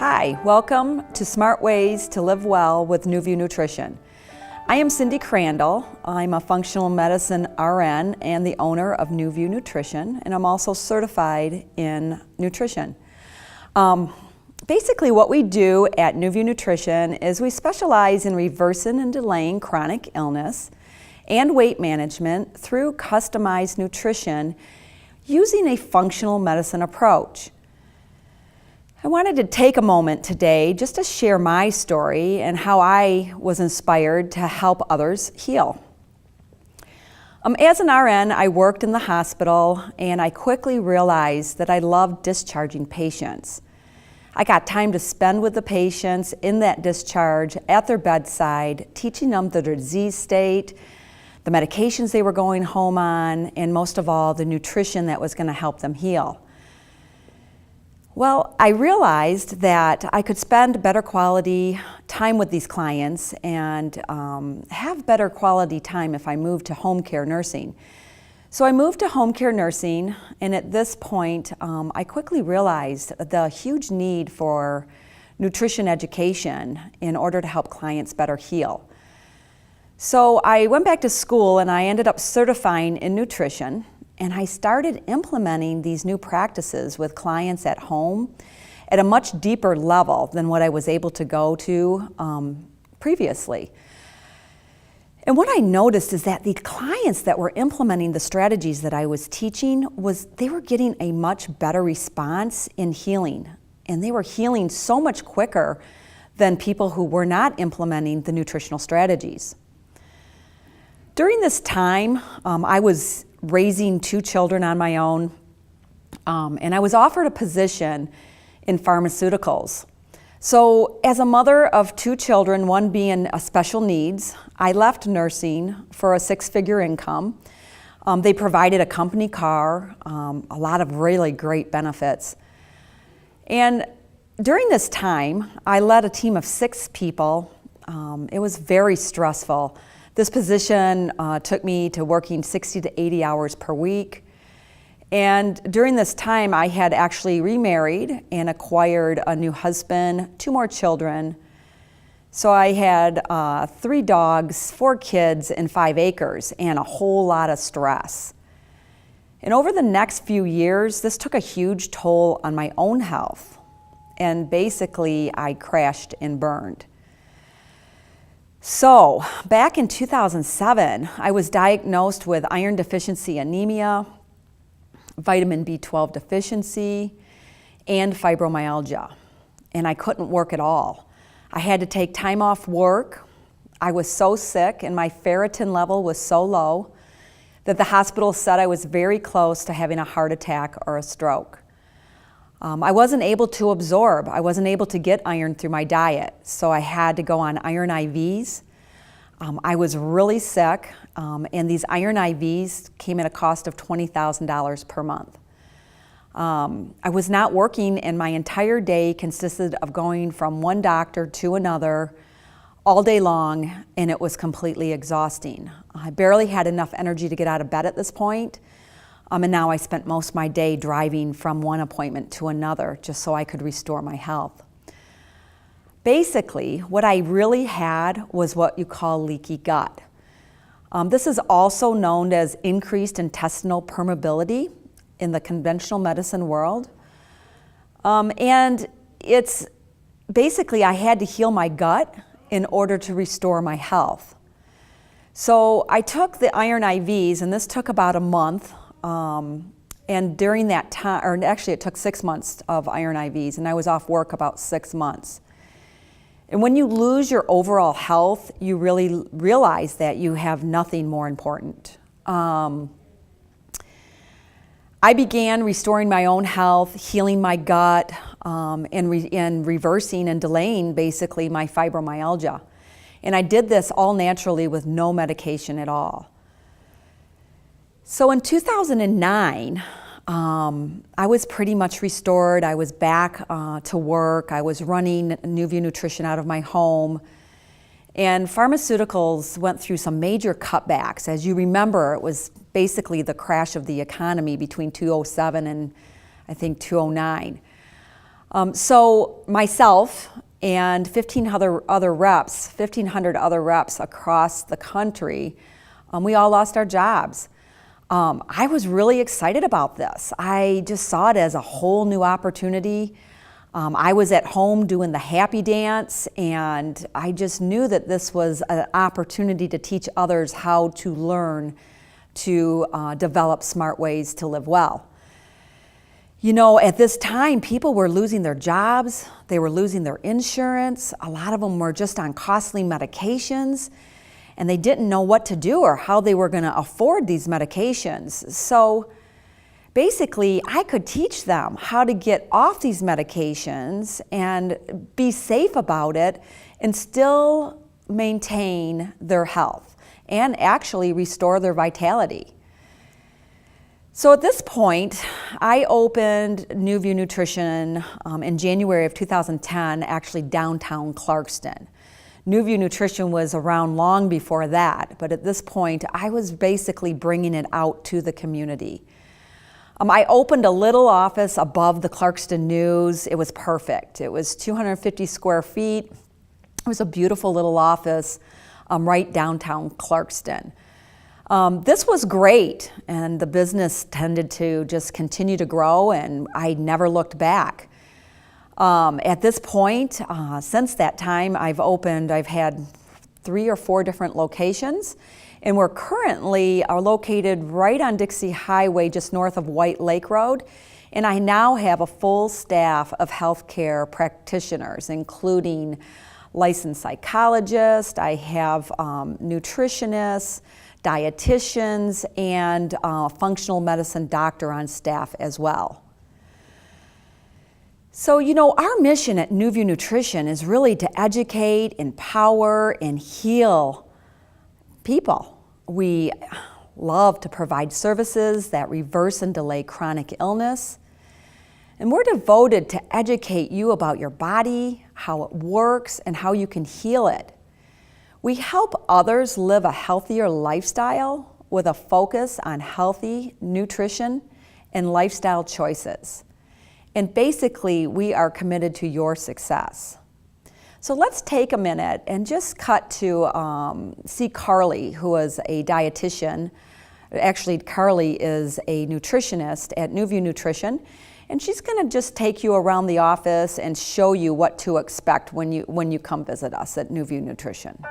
Hi, welcome to Smart Ways to Live Well with Nuview Nutrition. I am Cindy Crandall. I'm a functional medicine RN and the owner of Nuview Nutrition, and I'm also certified in nutrition. Basically what we do at Nuview Nutrition is we specialize in reversing and delaying chronic illness and weight management through customized nutrition using a functional medicine approach. I wanted to take a moment today just to share my story and how I was inspired to help others heal. As an RN, I worked in the hospital and I quickly realized that I loved discharging patients. I got time to spend with the patients in that discharge at their bedside, teaching them the disease state, the medications they were going home on, and most of all, the nutrition that was going to help them heal. Well, I realized that I could spend better quality time with these clients and have better quality time if I moved to home care nursing. So I moved to home care nursing, and at this point, I quickly realized the huge need for nutrition education in order to help clients better heal. So I went back to school and I ended up certifying in nutrition, and I started implementing these new practices with clients at home at a much deeper level than what I was able to go to previously. And what I noticed is that the clients that were implementing the strategies that I was teaching, they were getting a much better response in healing. And they were healing so much quicker than people who were not implementing the nutritional strategies. During this time, I was raising 2 children on my own, and I was offered a position in pharmaceuticals. So as a mother of 2 children, one being a special needs, I left nursing for a 6-figure income. They provided a company car, a lot of really great benefits. And during this time, I led a team of 6 people. It was very stressful. This position took me to working 60 to 80 hours per week. And during this time, I had actually remarried and acquired a new husband, 2 more children. So I had 3 dogs, 4 kids, and 5 acres, and a whole lot of stress. And over the next few years, this took a huge toll on my own health. And basically, I crashed and burned. So back in 2007, I was diagnosed with iron deficiency anemia, vitamin B12 deficiency, and fibromyalgia. And I couldn't work at all. I had to take time off work. I was so sick and my ferritin level was so low that the hospital said I was very close to having a heart attack or a stroke. I wasn't able to absorb. I wasn't able to get iron through my diet, so I had to go on iron IVs. I was really sick, and these iron IVs came at a cost of $20,000 per month. I was not working, and my entire day consisted of going from one doctor to another all day long, and it was completely exhausting. I barely had enough energy to get out of bed at this point. And now I spent most of my day driving from one appointment to another just so I could restore my health. Basically, what I really had was what you call leaky gut. This is also known as increased intestinal permeability in the conventional medicine world. And it's basically I had to heal my gut in order to restore my health. So I took the iron IVs, and this took about a month. And during that time, or actually it took 6 months of iron IVs, and I was off work about 6 months. And when you lose your overall health, you really realize that you have nothing more important. I began restoring my own health, healing my gut, and reversing and delaying basically my fibromyalgia. And I did this all naturally with no medication at all. So in 2009, I was pretty much restored. I was back to work. I was running Nuview Nutrition out of my home. And pharmaceuticals went through some major cutbacks. As you remember, it was basically the crash of the economy between 2007 and I think 2009. So myself and 1,500 other reps across the country, we all lost our jobs. I was really excited about this. I just saw it as a whole new opportunity. I was at home doing the happy dance, and I just knew that this was an opportunity to teach others how to learn to develop smart ways to live well. You know, at this time, people were losing their jobs, they were losing their insurance, a lot of them were just on costly medications, and they didn't know what to do or how they were going to afford these medications. So basically, I could teach them how to get off these medications and be safe about it and still maintain their health and actually restore their vitality. So at this point, I opened Nuview Nutrition in January of 2010, actually downtown Clarkston. Nuview Nutrition was around long before that, but at this point, I was basically bringing it out to the community. I opened a little office above the Clarkston News. It was perfect. It was 250 square feet. It was a beautiful little office right downtown Clarkston. This was great, and the business tended to just continue to grow, and I never looked back. At this point, since that time, I've had 3 or 4 different locations, and we're currently located right on Dixie Highway, just north of White Lake Road, and I now have a full staff of healthcare practitioners, including licensed psychologists, I have nutritionists, dietitians, and functional medicine doctor on staff as well. So, you know, our mission at Nuview Nutrition is really to educate, empower, and heal people. We love to provide services that reverse and delay chronic illness. And we're devoted to educate you about your body, how it works, and how you can heal it. We help others live a healthier lifestyle with a focus on healthy nutrition and lifestyle choices. And basically, we are committed to your success. So let's take a minute and just cut to see Carly, who is a dietitian. Actually, Carly is a nutritionist at Nuview Nutrition, and she's going to just take you around the office and show you what to expect when you come visit us at Nuview Nutrition.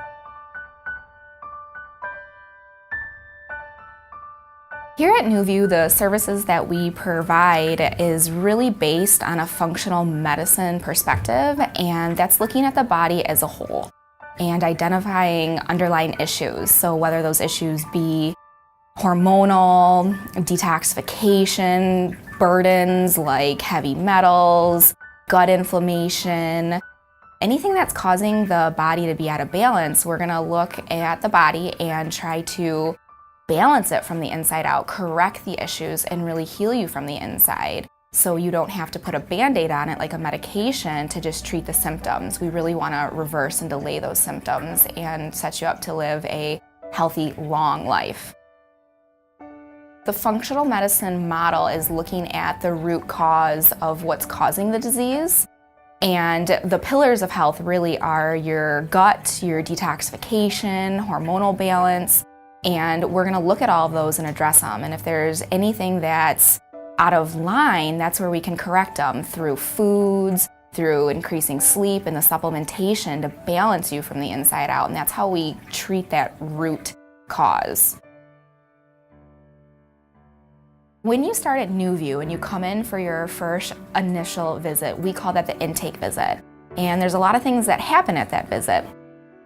Here at Nuview, the services that we provide is really based on a functional medicine perspective, and that's looking at the body as a whole and identifying underlying issues. So whether those issues be hormonal, detoxification, burdens like heavy metals, gut inflammation, anything that's causing the body to be out of balance, we're gonna look at the body and try to balance it from the inside out, correct the issues, and really heal you from the inside. So you don't have to put a Band-Aid on it like a medication to just treat the symptoms. We really want to reverse and delay those symptoms and set you up to live a healthy, long life. The functional medicine model is looking at the root cause of what's causing the disease. And the pillars of health really are your gut, your detoxification, hormonal balance, and we're going to look at all of those and address them. And if there's anything that's out of line, that's where we can correct them through foods, through increasing sleep and the supplementation to balance you from the inside out. And that's how we treat that root cause. When you start at Nuview and you come in for your first initial visit, we call that the intake visit. And there's a lot of things that happen at that visit.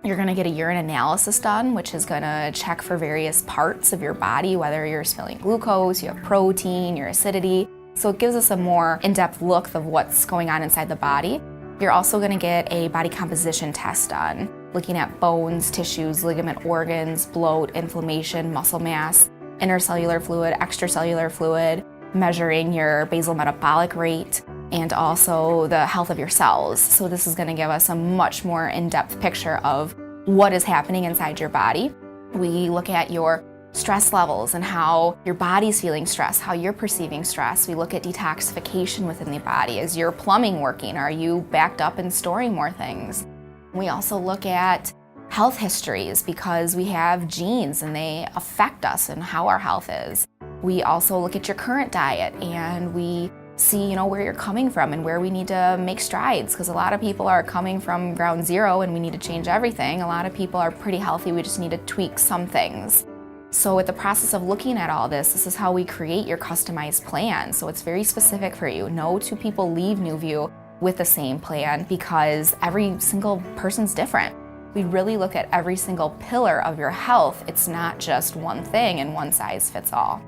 You're going to get a urine analysis done, which is going to check for various parts of your body, whether you're spilling glucose, you have protein, your acidity. So it gives us a more in-depth look of what's going on inside the body. You're also going to get a body composition test done, looking at bones, tissues, ligament organs, bloat, inflammation, muscle mass, intercellular fluid, extracellular fluid, measuring your basal metabolic rate, and also the health of your cells. So this is going to give us a much more in-depth picture of what is happening inside your body. We look at your stress levels and how your body's feeling stress, how you're perceiving stress. We look at detoxification within the body. Is your plumbing working? Are you backed up and storing more things? We also look at health histories because we have genes and they affect us and how our health is. We also look at your current diet and we see, where you're coming from and where we need to make strides, because a lot of people are coming from ground zero and we need to change everything. A lot of people are pretty healthy, we just need to tweak some things. So with the process of looking at all this is how we create your customized plan. So it's very specific for you. No two people leave Nuview with the same plan because every single person's different. We really look at every single pillar of your health. It's not just one thing and one size fits all.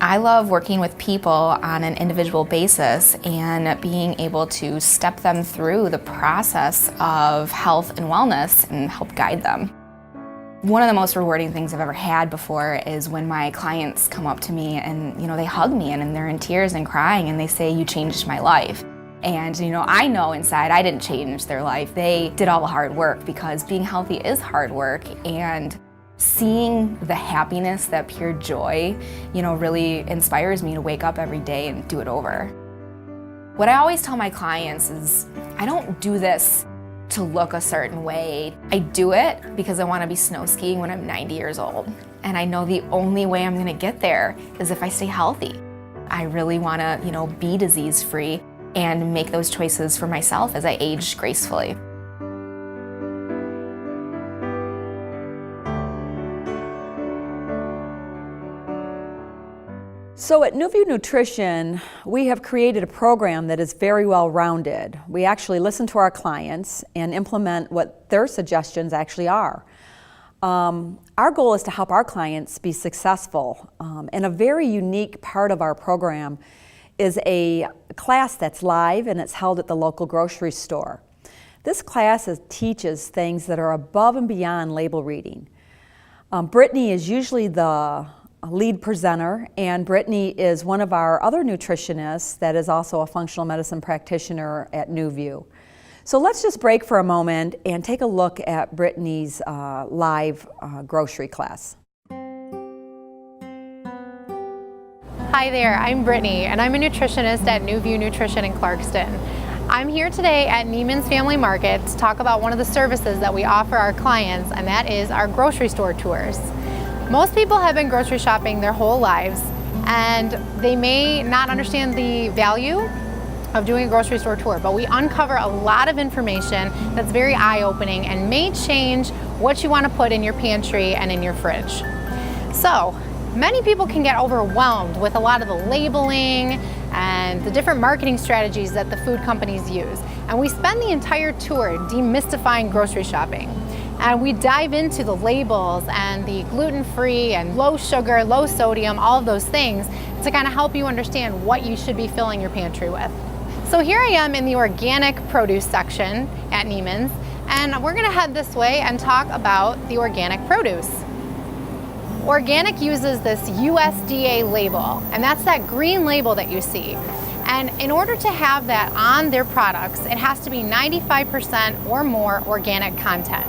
I love working with people on an individual basis and being able to step them through the process of health and wellness and help guide them. One of the most rewarding things I've ever had before is when my clients come up to me and they hug me and they're in tears and crying and they say, "You changed my life." And I know inside I didn't change their life. They did all the hard work, because being healthy is hard work, and seeing the happiness, that pure joy, really inspires me to wake up every day and do it over. What I always tell my clients is I don't do this to look a certain way. I do it because I want to be snow skiing when I'm 90 years old. And I know the only way I'm going to get there is if I stay healthy. I really want to, be disease-free and make those choices for myself as I age gracefully. So at Nuview Nutrition, we have created a program that is very well-rounded. We actually listen to our clients and implement what their suggestions actually are. Our goal is to help our clients be successful, and a very unique part of our program is a class that's live and it's held at the local grocery store. This class teaches things that are above and beyond label reading. Brittany is usually the lead presenter, and Brittany is one of our other nutritionists that is also a functional medicine practitioner at Nuview. So let's just break for a moment and take a look at Brittany's live grocery class. Hi there, I'm Brittany, and I'm a nutritionist at Nuview Nutrition in Clarkston. I'm here today at Neiman's Family Market to talk about one of the services that we offer our clients, and that is our grocery store tours. Most people have been grocery shopping their whole lives, and they may not understand the value of doing a grocery store tour, but we uncover a lot of information that's very eye-opening and may change what you want to put in your pantry and in your fridge. So, many people can get overwhelmed with a lot of the labeling and the different marketing strategies that the food companies use. And we spend the entire tour demystifying grocery shopping. And we dive into the labels and the gluten-free and low sugar, low sodium, all of those things to kind of help you understand what you should be filling your pantry with. So here I am in the organic produce section at Neiman's, and we're gonna head this way and talk about the organic produce. Organic uses this USDA label, and that's that green label that you see. And in order to have that on their products, it has to be 95% or more organic content.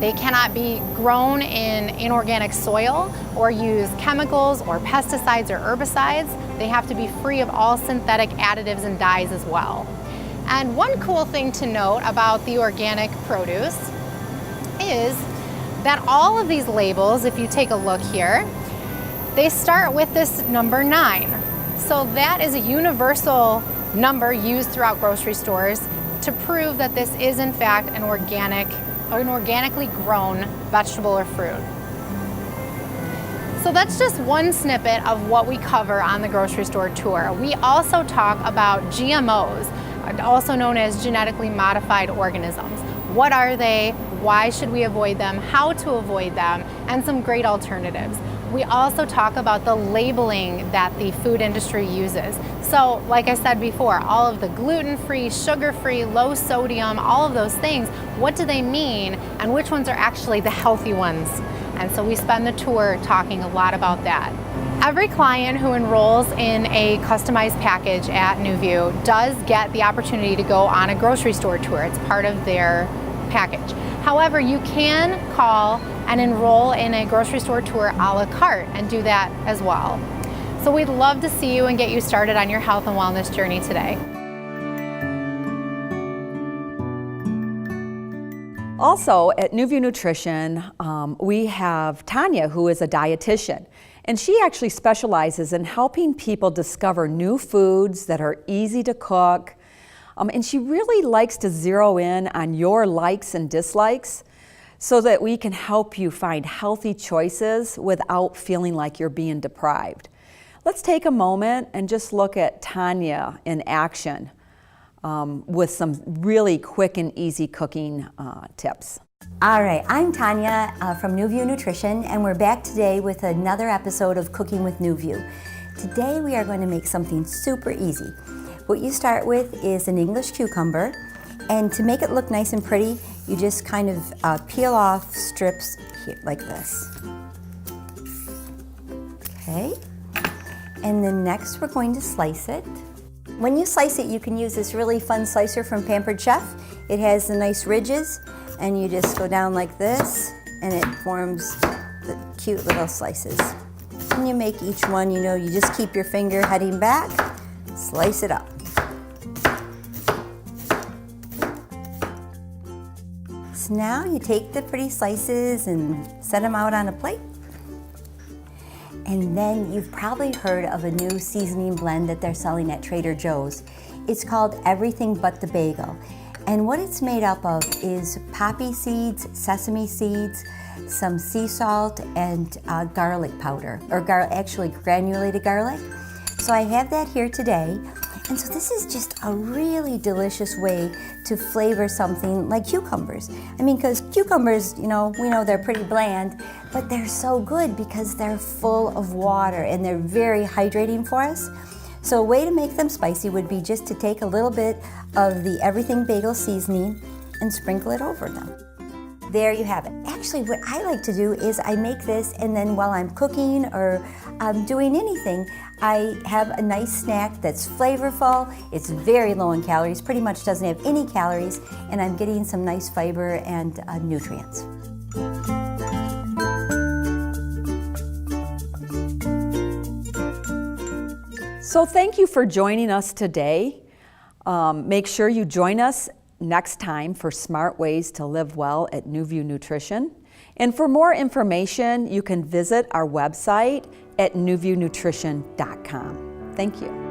They cannot be grown in inorganic soil or use chemicals or pesticides or herbicides. They have to be free of all synthetic additives and dyes as well. And one cool thing to note about the organic produce is that all of these labels, if you take a look here, they start with this number 9. So that is a universal number used throughout grocery stores to prove that this is in fact an organically grown vegetable or fruit. So that's just one snippet of what we cover on the grocery store tour. We also talk about GMOs, also known as genetically modified organisms. What are they? Why should we avoid them? How to avoid them? And some great alternatives. We also talk about the labeling that the food industry uses. So, like I said before, all of the gluten-free, sugar-free, low sodium, all of those things, what do they mean and which ones are actually the healthy ones? And so we spend the tour talking a lot about that. Every client who enrolls in a customized package at Nuview does get the opportunity to go on a grocery store tour. It's part of their package. However, you can call and enroll in a grocery store tour a la carte and do that as well. So we'd love to see you and get you started on your health and wellness journey today. Also at Nuview Nutrition, we have Tanya, who is a dietitian, and she actually specializes in helping people discover new foods that are easy to cook, and she really likes to zero in on your likes and dislikes so that we can help you find healthy choices without feeling like you're being deprived. Let's take a moment and just look at Tanya in action. With some really quick and easy cooking tips. All right, I'm Tanya from Nuview Nutrition, and we're back today with another episode of Cooking with Nuview. Today we are going to make something super easy. What you start with is an English cucumber, and to make it look nice and pretty, you just kind of peel off strips here, like this. Okay, and then next we're going to slice it. When you slice it, you can use this really fun slicer from Pampered Chef. It has the nice ridges, and you just go down like this, and it forms the cute little slices. And you make each one, you know, you just keep your finger heading back, slice it up. So now you take the pretty slices and set them out on a plate. And then you've probably heard of a new seasoning blend that they're selling at Trader Joe's. It's called Everything But the Bagel. And what it's made up of is poppy seeds, sesame seeds, some sea salt, and garlic powder, or actually granulated garlic. So I have that here today. And so this is just a really delicious way to flavor something like cucumbers. I mean, because cucumbers, you know, we know they're pretty bland, but they're so good because they're full of water and they're very hydrating for us. So a way to make them spicy would be just to take a little bit of the Everything Bagel seasoning and sprinkle it over them. There you have it. Actually, what I like to do is I make this, and then while I'm cooking or doing anything, I have a nice snack that's flavorful. It's very low in calories, pretty much doesn't have any calories, and I'm getting some nice fiber and nutrients. So thank you for joining us today. Make sure you join us next time for Smart Ways to Live Well at Nuview Nutrition. And for more information, you can visit our website at nuviewnutrition.com. Thank you.